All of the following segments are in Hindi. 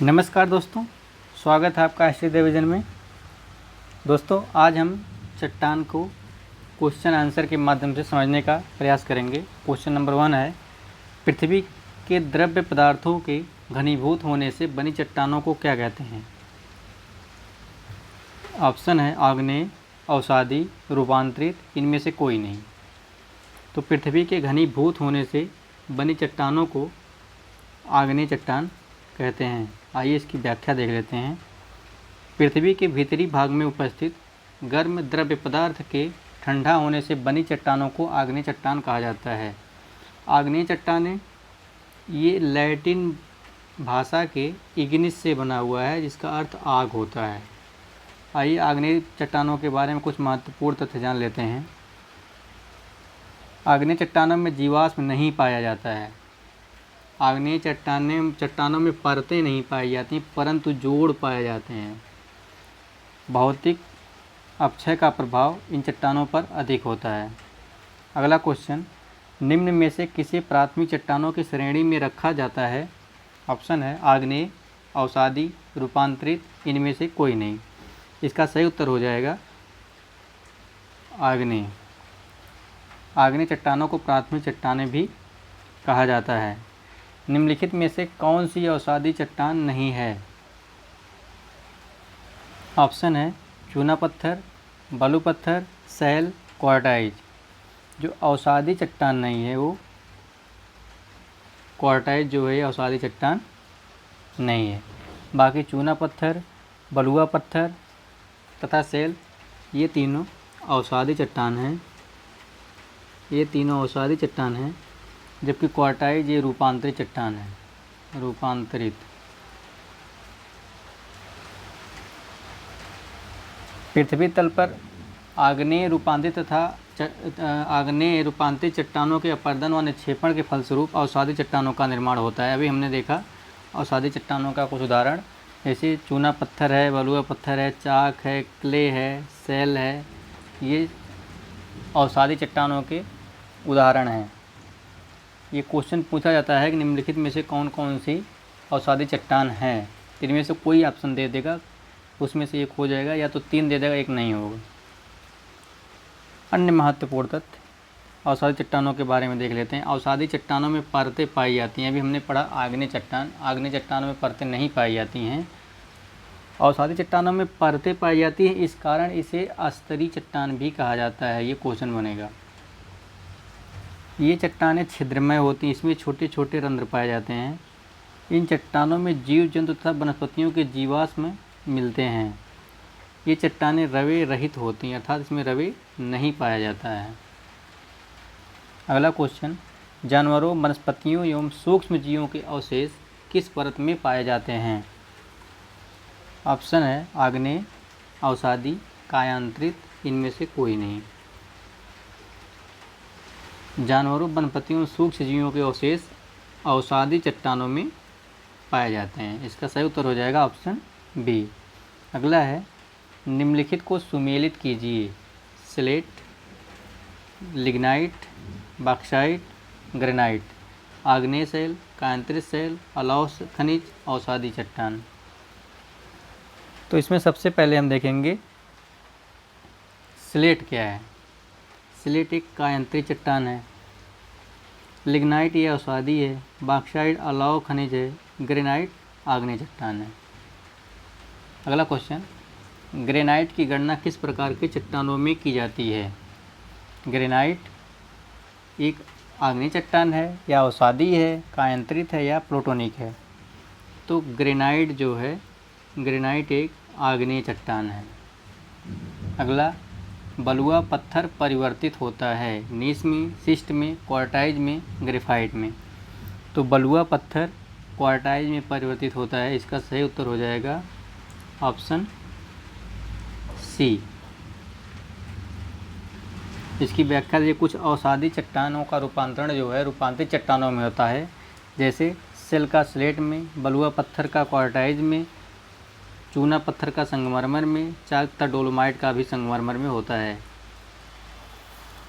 नमस्कार दोस्तों, स्वागत है आपका हिस्ट्री डिवीज़न में। दोस्तों, आज हम चट्टान को क्वेश्चन आंसर के माध्यम से समझने का प्रयास करेंगे। क्वेश्चन नंबर 1 है, पृथ्वी के द्रव्य पदार्थों के घनीभूत होने से बनी चट्टानों को क्या कहते हैं? ऑप्शन है आग्नेय, अवसादी, रूपांतरित, इनमें से कोई नहीं। तो पृथ्वी के घनीभूत होने से बनी चट्टानों को आग्नेय चट्टान कहते हैं। आइए इसकी व्याख्या देख लेते हैं। पृथ्वी के भीतरी भाग में उपस्थित गर्म द्रव्य पदार्थ के ठंडा होने से बनी चट्टानों को आग्नेय चट्टान कहा जाता है। आग्नेय चट्टानें ये लैटिन भाषा के इग्निस से बना हुआ है, जिसका अर्थ आग होता है। आइए आग्नेय चट्टानों के बारे में कुछ महत्वपूर्ण तथ्य जान लेते हैं। आग्नेय चट्टानों में जीवाश्म नहीं पाया जाता है। आग्नेय चट्टानों में परतें नहीं पाई जाती, परंतु जोड़ पाए जाते हैं। भौतिक अपक्षय का प्रभाव इन चट्टानों पर अधिक होता है। अगला क्वेश्चन, निम्न में से किसे प्राथमिक चट्टानों की श्रेणी में रखा जाता है? ऑप्शन है आग्नेय, अवसादी, रूपांतरित, इनमें से कोई नहीं। इसका सही उत्तर हो जाएगा आग्नेय। आग्नेय चट्टानों को प्राथमिक चट्टानें भी कहा जाता है। निम्नलिखित में से कौन सी अवसादी चट्टान नहीं है? ऑप्शन है चूना पत्थर, बालू पत्थर, सैल, क्वार्टाइज। जो अवसादी चट्टान नहीं है वो क्वार्टाइज जो है अवसादी चट्टान नहीं है। बाकी चूना पत्थर, बलुआ पत्थर तथा सैल ये तीनों अवसादी चट्टान हैं। ये तीनों अवसादी चट्टान हैं, जबकि क्वार्टाइज ये रूपांतरित चट्टान है। रूपांतरित। पृथ्वी तल पर आग्नेय रूपांतरित चट्टानों के अपर्दन व निक्षेपण के फलस्वरूप अवसादी चट्टानों का निर्माण होता है। अभी हमने देखा अवसादी चट्टानों का कुछ उदाहरण, जैसे चूना पत्थर है, बलुआ पत्थर है, चाक है, क्ले है, सैल है। ये अवसादी चट्टानों के उदाहरण हैं। ये क्वेश्चन पूछा जाता है कि निम्नलिखित में से कौन कौन सी अवसादी चट्टान है। इनमें से कोई ऑप्शन दे देगा, उसमें से एक हो जाएगा, या तो 3 दे देगा, एक नहीं होगा। अन्य महत्वपूर्ण तथ्य अवसादी चट्टानों के बारे में देख लेते हैं। अवसादी चट्टानों में परतें पाई जाती हैं। अभी हमने पढ़ा आग्नेय चट्टान, आग्नेय चट्टानों में परतें नहीं पाई जाती हैं। अवसादी चट्टानों में परतें पाई जाती हैं, इस कारण इसे अस्तरीय चट्टान भी कहा जाता है। ये क्वेश्चन बनेगा। ये चट्टानें छिद्रमय होती हैं, इसमें छोटे छोटे रंध्र पाए जाते हैं। इन चट्टानों में जीव जंतु तथा वनस्पतियों के जीवाश्म मिलते हैं। ये चट्टानें रवे रहित होती हैं, अर्थात इसमें रवे नहीं पाया जाता है। अगला क्वेश्चन, जानवरों, वनस्पतियों एवं सूक्ष्म जीवों के अवशेष किस परत में पाए जाते हैं? ऑप्शन है आग्नेय, अवसादी, कायांतरित, इनमें से कोई नहीं। जानवरों, वनस्पतियों, सूक्ष्म जीवों के अवशेष अवसादी चट्टानों में पाए जाते हैं। इसका सही उत्तर हो जाएगा ऑप्शन बी। अगला है, निम्नलिखित को सुमेलित कीजिए। Slate, lignite, bauxite, granite. आग्नेय शैल, कायांतरित शैल, अलाव खनिज, अवसादी चट्टान। तो इसमें सबसे पहले हम देखेंगे स्लेट क्या है। स्लेट एक कायांतरित चट्टान है। लिग्नाइट ये अवसादी है। बॉक्साइट अलाव खनिज है। ग्रेनाइट आग्नेय चट्टान है। अगला क्वेश्चन, ग्रेनाइट की गणना किस प्रकार के चट्टानों में की जाती है? ग्रेनाइट एक आग्नेय चट्टान है, या अवसादी है, कायांतरित है, या प्लूटोनिक है? तो ग्रेनाइट जो है, ग्रेनाइट एक आग्नेय चट्टान है। अगला, बलुआ पत्थर परिवर्तित होता है नीस में, शिस्ट में, क्वार्टाइज में, ग्रेफाइट में। तो बलुआ पत्थर क्वार्टाइज में परिवर्तित होता है। इसका सही उत्तर हो जाएगा ऑप्शन सी। इसकी व्याख्या ये कुछ अवसादी चट्टानों का रूपांतरण जो है रूपांतरित चट्टानों में होता है, जैसे सेल का स्लेट में, बलुआ पत्थर का क्वार्टाइज में, चूना पत्थर का संगमरमर में, चाक तथा डोलोमाइट का भी संगमरमर में होता है।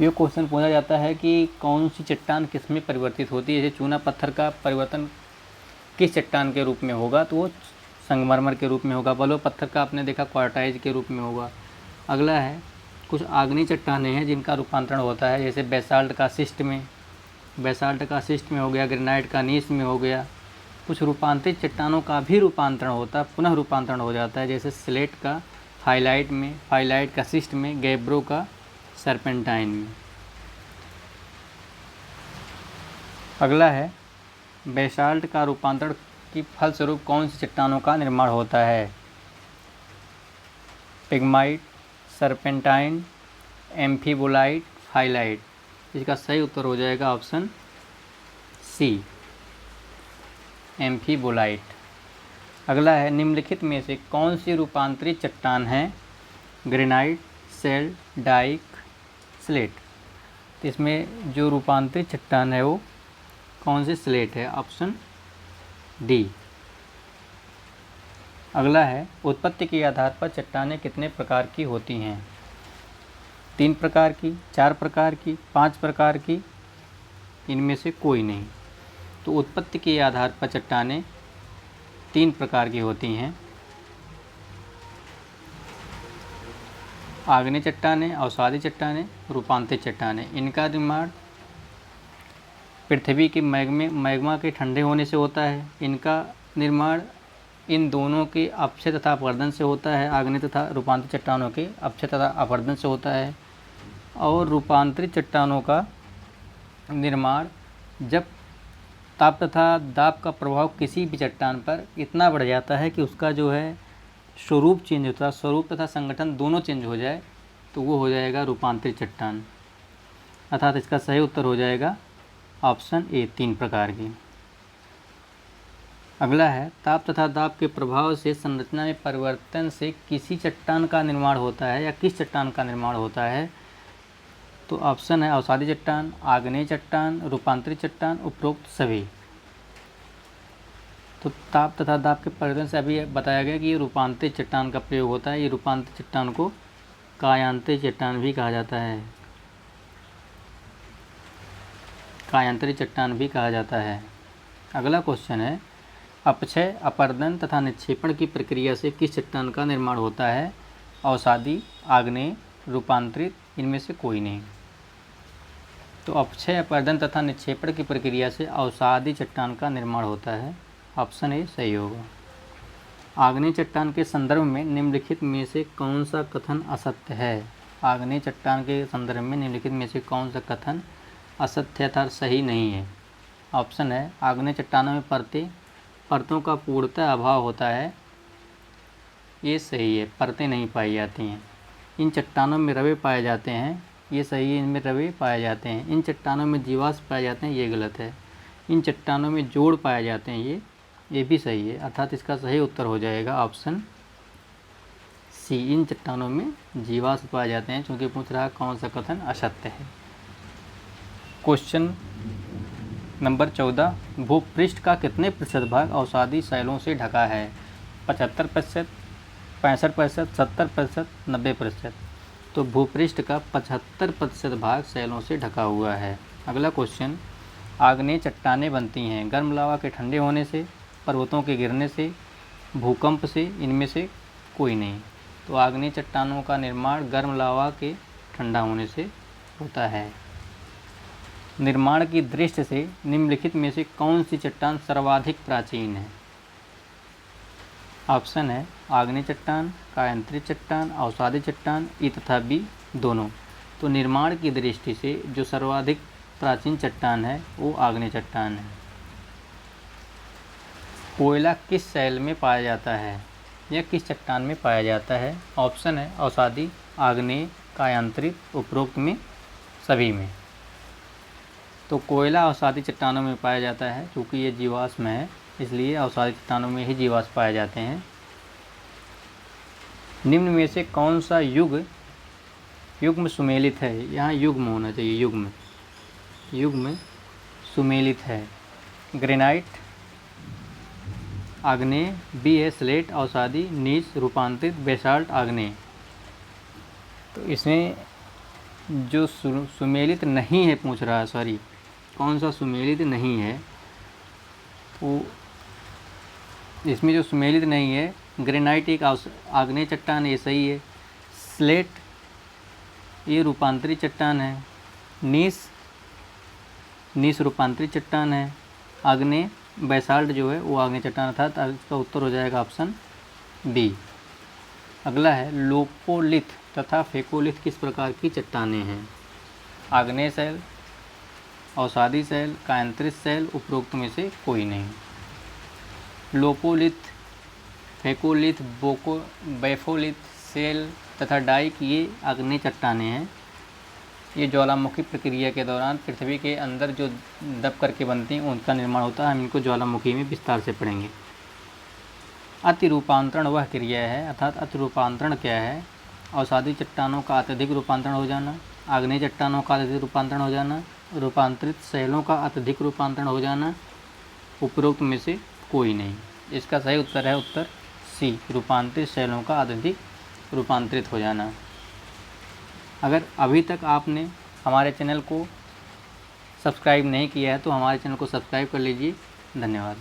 ये क्वेश्चन पूछा जाता है कि कौन सी चट्टान किस में परिवर्तित होती है। जैसे चूना पत्थर का परिवर्तन किस चट्टान के रूप में होगा, तो वो संगमरमर के रूप में होगा। बलुआ पत्थर का आपने देखा क्वार्टाइज के रूप में होगा। अगला है कुछ आग्नेय चट्टानें हैं जिनका रूपांतरण होता है, जैसे बेसाल्ट का शिस्ट में हो गया, ग्रेनाइट का नीस में हो गया। कुछ रूपांतरित चट्टानों का भी रूपांतरण होता है, पुनः रूपांतरण हो जाता है, जैसे स्लेट का हाइलाइट में, हाइलाइट का शिस्ट में, गैब्रो का सर्पेंटाइन में। अगला है बेसाल्ट का रूपांतरण की फलस्वरूप कौन सी चट्टानों का निर्माण होता है? पिग्माइट, सर्पेंटाइन, एम्फीबोलाइट, हाइलाइट। इसका सही उत्तर हो जाएगा ऑप्शन सी, एम्फीबोलाइट। अगला है निम्नलिखित में से कौन सी रूपांतरित चट्टान है? Granite, shale, dyke, slate. तो इसमें जो रूपांतरित चट्टान है वो कौन सी? स्लेट है, ऑप्शन डी। अगला है उत्पत्ति के आधार पर चट्टानें कितने प्रकार की होती हैं? 3 प्रकार की, 4 प्रकार की, 5 प्रकार की, इनमें से कोई नहीं। तो उत्पत्ति के आधार पर चट्टानें 3 प्रकार की होती हैं। आग्नेय चट्टानें, अवसादी चट्टानें, रूपांतरित चट्टानें। इनका निर्माण पृथ्वी के मैग्मा के ठंडे होने से होता है। इनका निर्माण इन दोनों के अपक्षय तथा अपवर्तन से होता है। आग्नेय तथा रूपांतरित चट्टानों के अपक्षय तथा अपवर्तन से होता है। और रूपांतरित चट्टानों का निर्माण जब ताप तथा दाब का प्रभाव किसी भी चट्टान पर इतना बढ़ जाता है कि उसका जो है स्वरूप चेंज होता है, स्वरूप तथा संगठन दोनों चेंज हो जाए, तो वो हो जाएगा रूपांतरित चट्टान। अर्थात इसका सही उत्तर हो जाएगा ऑप्शन ए, 3 प्रकार की। अगला है ताप तथा दाब के प्रभाव से संरचना में परिवर्तन से किसी चट्टान का निर्माण होता है या किस चट्टान का निर्माण होता है? तो ऑप्शन है अवसादी चट्टान, आग्नेय चट्टान, रूपांतरित चट्टान, उपरोक्त सभी। तो ताप तथा दाब के परिवर्तन से अभी बताया गया कि ये रूपांतरित चट्टान का प्रयोग होता है। ये रूपांतरित चट्टान को कायांतरित चट्टान भी कहा जाता है, कायांतरित चट्टान भी कहा जाता है। अगला क्वेश्चन है अपक्षय, अपरदन तथा निक्षेपण की प्रक्रिया से किस चट्टान का निर्माण होता है? अवसादी, आग्नेय, रूपांतरित, इनमें से कोई नहीं। तो अपक्षय, अपरदन तथा निक्षेपण की प्रक्रिया से अवसादी चट्टान का निर्माण होता है, ऑप्शन ए सही होगा। आग्नेय चट्टान के संदर्भ में निम्नलिखित में से कौन सा कथन असत्य है? आग्नेय चट्टान के संदर्भ में निम्नलिखित में से कौन सा कथन असत्य अर्थात सही नहीं है? ऑप्शन है आग्नेय चट्टानों में परतों का पूर्णतः अभाव होता है, ये सही है, परतें नहीं पाई जाती हैं। इन चट्टानों में रवे पाए जाते हैं, ये सही है, इनमें रवे पाए जाते हैं। इन चट्टानों में जीवाश्म पाए जाते हैं, ये गलत है। इन चट्टानों में जोड़ पाए जाते हैं, ये भी सही है। अर्थात इसका सही उत्तर हो जाएगा ऑप्शन सी, इन चट्टानों में जीवाश्म पाए जाते हैं, क्योंकि पूछ रहा कौन सा कथन असत्य है। क्वेश्चन नंबर 14, भूपृष्ठ का कितने प्रतिशत भाग अवसादी शैलों से ढका है? 75%, 65%, 70%, 90%। तो भूपृष्ठ का 75% भाग शैलों से ढका हुआ है। अगला क्वेश्चन, आग्नेय चट्टानें बनती हैं गर्म लावा के ठंडे होने से, पर्वतों के गिरने से, भूकंप से, इनमें से कोई नहीं। तो आग्नेय चट्टानों का निर्माण गर्म लावा के ठंडा होने से होता है। निर्माण की दृष्टि से निम्नलिखित में से कौन सी चट्टान सर्वाधिक प्राचीन है? ऑप्शन है आग्नेय चट्टान, कायांतरित चट्टान, अवसादी चट्टान, ई तथा बी दोनों। तो निर्माण की दृष्टि से जो सर्वाधिक प्राचीन चट्टान है वो आग्नेय चट्टान है। कोयला किस शैल में पाया जाता है या किस चट्टान में पाया जाता है? ऑप्शन है अवसादी, आग्नेय, कायांतरित, उपरोक्त में सभी में। तो कोयला अवसादी चट्टानों में पाया जाता है, क्योंकि ये जीवाश्म है, इसलिए अवसादी चट्टानों में ही जीवाश्म पाए जाते हैं। निम्न में से कौन सा युग्म सुमेलित है? यहाँ युग्म होना चाहिए, युग्म सुमेलित है। ग्रेनाइट, आग्नेय, बी है स्लेट, अवसादी, नीस, रूपांतरित, बेसाल्ट, आग्नेय। तो इसमें जो सुमेलित नहीं है पूछ रहा है, सॉरी, कौन सा सुमेलित नहीं है? वो इसमें जो सुमेलित नहीं है, ग्रेनाइट एक आग्नेय चट्टान है, ये सही है। स्लेट ये रूपांतरित चट्टान है। नीस रूपांतरित चट्टान है। आग्नेय बैसाल्ट जो है वो आग्नेय चट्टान, अर्थात इसका उत्तर हो जाएगा ऑप्शन बी। अगला है लोपोलिथ तथा फेकोलिथ किस प्रकार की चट्टानें हैं? आग्नेय शैल, अवसादी शैल, कायांतरित शैल, उपरोक्त में से कोई नहीं। लोपोलिथ, फेकोलिथ, बैफोलिथ, शैल तथा डाइक ये आग्नेय चट्टानें हैं। ये ज्वालामुखी प्रक्रिया के दौरान पृथ्वी के अंदर जो दब करके बनती हैं उनका निर्माण होता है। हम इनको ज्वालामुखी में विस्तार से पढ़ेंगे। अतिरूपांतरण वह क्रिया है, अर्थात अतिरूपांतरण क्या है? अवसादी चट्टानों का अत्यधिक रूपांतरण हो जाना, आग्नेय चट्टानों का अत्यधिक रूपांतरण हो जाना, रूपांतरित शैलों का अत्यधिक रूपांतरण हो जाना, उपरोक्त में से कोई नहीं। इसका सही उत्तर है उत्तर सी, रूपांतरित शैलों का अत्यधिक रूपांतरित हो जाना। अगर अभी तक आपने हमारे चैनल को सब्सक्राइब नहीं किया है तो हमारे चैनल को सब्सक्राइब कर लीजिए। धन्यवाद।